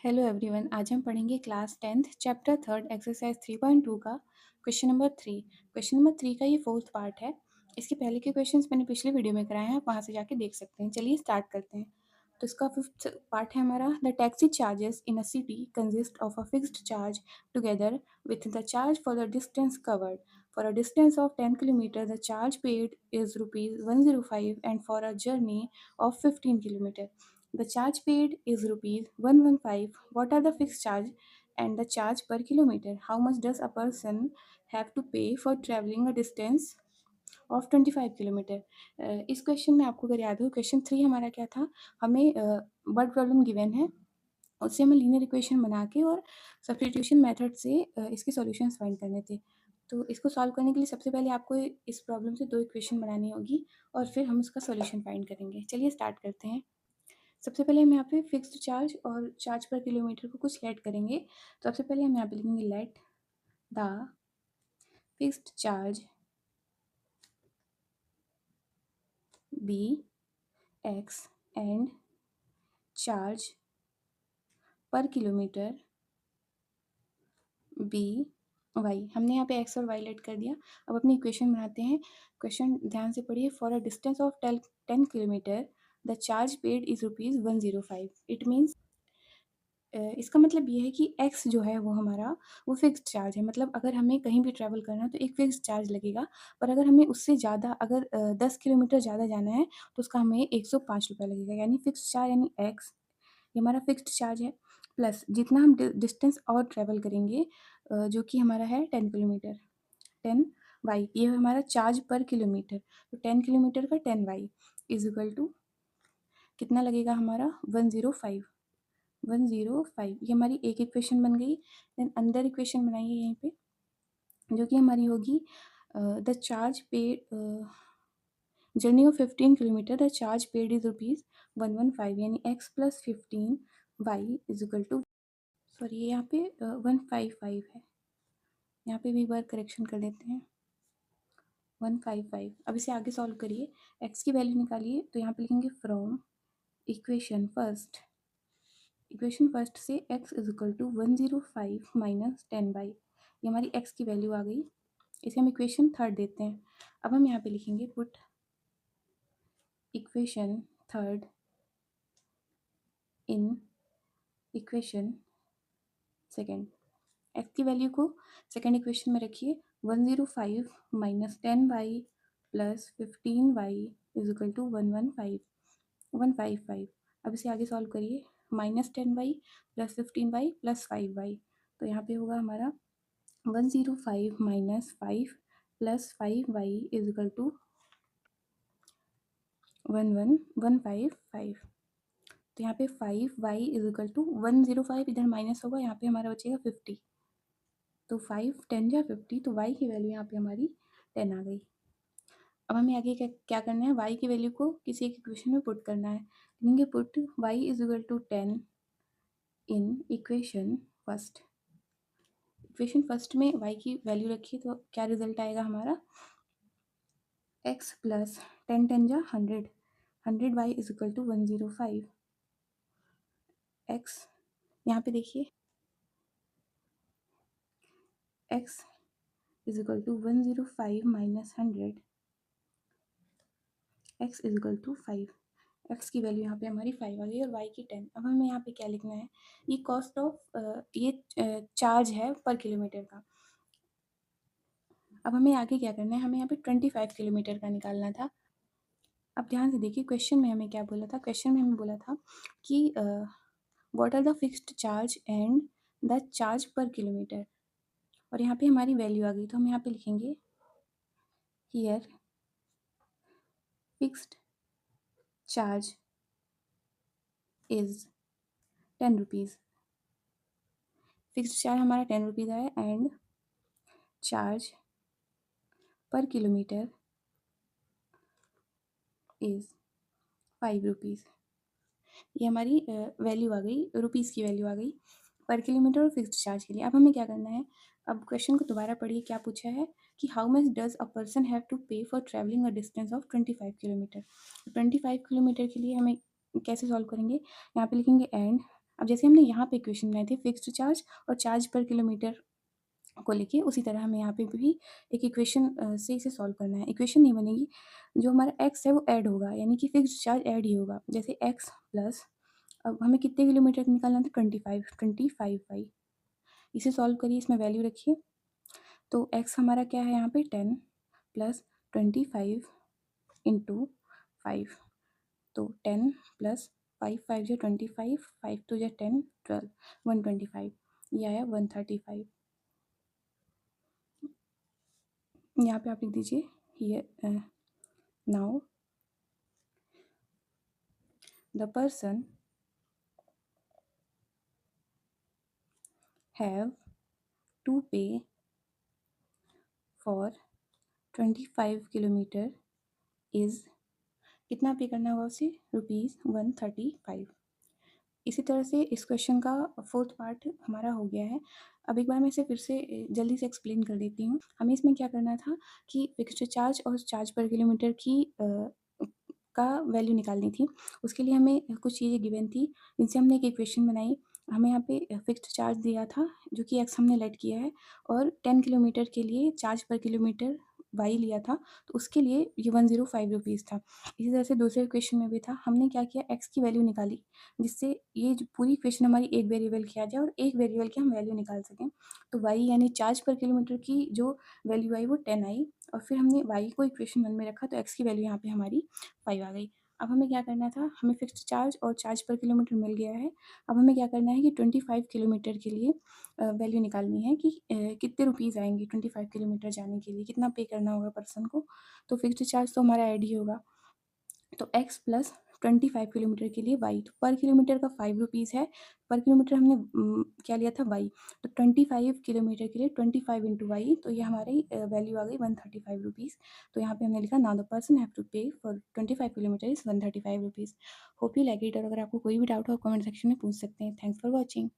Hello everyone, आज हम पढ़ेंगे क्लास 10th चैप्टर 3 एक्सरसाइज 3.2 का क्वेश्चन नंबर 3। क्वेश्चन नंबर 3 का ये फोर्थ पार्ट है। इसके पहले के क्वेश्चंस मैंने पिछले वीडियो में कराए हैं, आप वहाँ से जाके देख सकते हैं। चलिए स्टार्ट करते हैं। तो इसका फिफ्थ पार्ट है हमारा, the taxi charges in a city consist of a fixed charge together with the charge for the distance covered. For a distance of 10 kilometre the charge paid is ₹105 and for a journey of 15 kilometre the charge paid is rupees 115. What are the fixed charge and the charge per kilometer? How much does a person have to pay for traveling a distance of 25 kilometre? इस question में आपको अगर याद हो, question 3 हमारा क्या था, हमें वर्ड प्रॉब्लम गिवन है, उससे हमें लीनियर इक्वेशन बना के और सब्स्टिट्यूशन मेथड से इसके सॉल्यूशंस फाइंड करने थे। तो इसको सॉल्व करने के लिए सबसे पहले आपको इस प्रॉब्लम से 2 इक्वेशन बनानी होगी और फिर हम उसका सॉल्यूशन फाइंड करेंगे। चलिए स्टार्ट करते हैं। सबसे पहले हम यहाँ पे फिक्स्ड चार्ज और चार्ज पर किलोमीटर को कुछ लेट करेंगे। तो सबसे पहले हम यहाँ पे लिखेंगे let the fixed charge be x and charge per kilometre be y. हमने यहाँ पे एक्स और वाई लेट कर दिया। अब अपनी इक्वेशन बनाते हैं। क्वेश्चन ध्यान से पढ़िए। For a distance of 10 kilometre the charge paid is ₹105। It means इसका मतलब ये है कि x जो है वो हमारा वो फिक्स्ड चार्ज है। मतलब अगर हमें कहीं भी ट्रैवल करना है तो एक फिक्स्ड चार्ज लगेगा, पर अगर हमें उससे ज़्यादा अगर 10 किलोमीटर ज़्यादा जाना है तो उसका हमें ₹105 लगेगा। यानी फिक्स्ड चार्ज यानी x ये हमारा फिक्स्ड चार्ज है, प्लस जितना हम डिस्टेंस और ट्रैवल करेंगे जो कि हमारा है 10 किलोमीटर, 10 वाई, ये हमारा चार्ज पर किलोमीटर। तो 10 किलोमीटर का 10 वाई इज इक्वल टू कितना लगेगा हमारा 105। 105 ये हमारी एक इक्वेशन बन गई। देन अंदर इक्वेशन बनाइए यहीं पे, जो कि हमारी होगी the charge pay journey of 15 kilometre the charge paid is ₹115 यानी x plus 15 y is equal to, sorry ये यहाँ पे 155 है, यहाँ पे भी एक बार करेक्शन कर लेते हैं 155। अब इसे आगे सॉल्व करिए, x की वैल्यू निकालिए। तो यहाँ पे लिखेंगे from equation first, equation first से x is equal to 105 minus 10 y, ये हमारी x की वैल्यू आ गई। इसे हम इक्वेशन थर्ड देते हैं। अब हम यहाँ पे लिखेंगे put equation third in equation second. x की वैल्यू को सेकेंड इक्वेशन में रखिए। 105 minus 10 y plus 15 y is equal to 155। अब इसे आगे सॉल्व करिए। Minus 10 y plus 15 y plus 5 y, तो यहाँ पे होगा हमारा 105 minus 5 plus 5 y is equal to 11155। तो यहाँ पे 5 वाई इज इक्वल टू 105, इधर माइनस होगा, यहाँ पे हमारा बचेगा 50। तो 5 10 या 50, तो वाई की वैल्यू यहाँ पे हमारी 10 आ गई। अब हमें आगे क्या क्या करना है, वाई की वैल्यू को किसी एक इक्वेशन में पुट करना है। लिखेंगे put y is equal to 10 in equation first. Equation first में वाई की वैल्यू रखिए तो क्या रिजल्ट आएगा हमारा, x प्लस 10 10 जा 100, 100 y is equal to 105। x यहाँ पे देखिए x is equal to 105 minus 100, x is equal to 5। x की वैल्यू यहाँ पे हमारी 5 आ गई और y की 10। अब हमें यहाँ पे क्या लिखना है, ये कॉस्ट ऑफ ये चार्ज है पर किलोमीटर का। अब हमें आगे क्या करना है, हमें यहाँ पे 25 किलोमीटर का निकालना था। अब ध्यान से देखिए क्वेश्चन में हमें क्या बोला था, क्वेश्चन में हमें बोला था कि what are the fixed charge and the charge per kilometre, और यहाँ पे हमारी वैल्यू आ गई। तो हम यहाँ पे लिखेंगे here fixed charge is 10 rupees. Fixed charge हमारा 10 रुपीज़ आया and charge per kilometre is 5 rupees. ये हमारी वैल्यू आ गई, रुपीज़ की वैल्यू आ गई पर किलोमीटर और फिक्स्ड चार्ज के लिए। अब हमें क्या करना है, अब क्वेश्चन को दोबारा पढ़िए, क्या पूछा है कि how much does a person have to pay for travelling a distance of 25 kilometre. 25 kilometre के लिए हमें कैसे सॉल्व करेंगे, यहाँ पे लिखेंगे एंड अब जैसे हमने यहाँ पे इक्वेशन बनाए थे फिक्स्ड चार्ज और चार्ज पर किलोमीटर को लेके, उसी तरह हमें यहाँ पे भी एक इक्वेशन से इसे सॉल्व करना है। इक्वेशन नहीं बनेगी, जो हमारा एक्स है वो ऐड होगा, यानी कि फिक्स्ड चार्ज ऐड ही होगा। जैसे एक्स प्लस, अब हमें कितने किलोमीटर निकालना था, 25 वाई। इसे सॉल्व करिए, इसमें वैल्यू रखिए। तो एक्स हमारा क्या है यहाँ पे 10 प्लस 25 इंटू 5। तो 10 प्लस 5, 5 जो 25, 5 टू जो 10, 12, 125, ये आया 135। यहाँ पे आप लिख दीजिए ये now the person have to pay for 25 kilometre is, कितना पे करना होगा उसे, ₹135। इसी तरह से इस क्वेश्चन का फोर्थ पार्ट हमारा हो गया है। अब एक बार मैं इसे फिर से जल्दी से एक्सप्लेन कर देती हूँ। हमें इसमें क्या करना था कि फिक्स्ड चार्ज और चार्ज पर किलोमीटर की का वैल्यू निकालनी थी। उसके लिए हमें कुछ चीज़ें गिवन थी, जिनसे हमने एक इक्वेशन बनाई। हमें यहाँ पे फिक्स्ड चार्ज दिया था, जो कि एक्स हमने लेट किया है, और 10 किलोमीटर के लिए चार्ज पर किलोमीटर वाई लिया था, तो उसके लिए ये 105 रुपीज़ था। इसी तरह से दूसरे इक्वेशन में भी था, हमने क्या किया, एक्स की वैल्यू निकाली, जिससे ये जो पूरी इक्वेशन हमारी एक वेरिएबल की आ जाए और एक वेरिएबल की हम वैल्यू निकाल सकें। तो वाई यानी चार्ज पर किलोमीटर की जो वैल्यू आई वो 10 आई, और फिर हमने वाई को इक्वेशन 1 में रखा, तो एक्स की वैल्यू यहाँ पे हमारी 5 आ गई। अब हमें क्या करना था, हमें फिक्स्ड चार्ज और चार्ज पर किलोमीटर मिल गया है। अब हमें क्या करना है कि 25 किलोमीटर के लिए वैल्यू निकालनी है कि कितने रुपीज़ आएंगे 25 किलोमीटर जाने के लिए, कितना पे करना होगा पर्सन को। तो फिक्स्ड चार्ज तो हमारा ऐड ही होगा, तो एक्स प्लस 25 किलोमीटर के लिए वाई, तो पर किलोमीटर का 5 रुपीज़ है। पर किलोमीटर हमने क्या लिया था, वाई। तो 25 किलोमीटर के लिए 25 इंटू वाई, तो ये हमारी वैल्यू आ गई 135 रुपीज़। तो यहाँ पे हमने लिखा now the person have to pay for 25 kilometre is 135 rupees. Hope you like it, और अगर आपको कोई भी डाउट हो कमेंट सेक्शन में पूछ सकते हैं। Thanks for watching.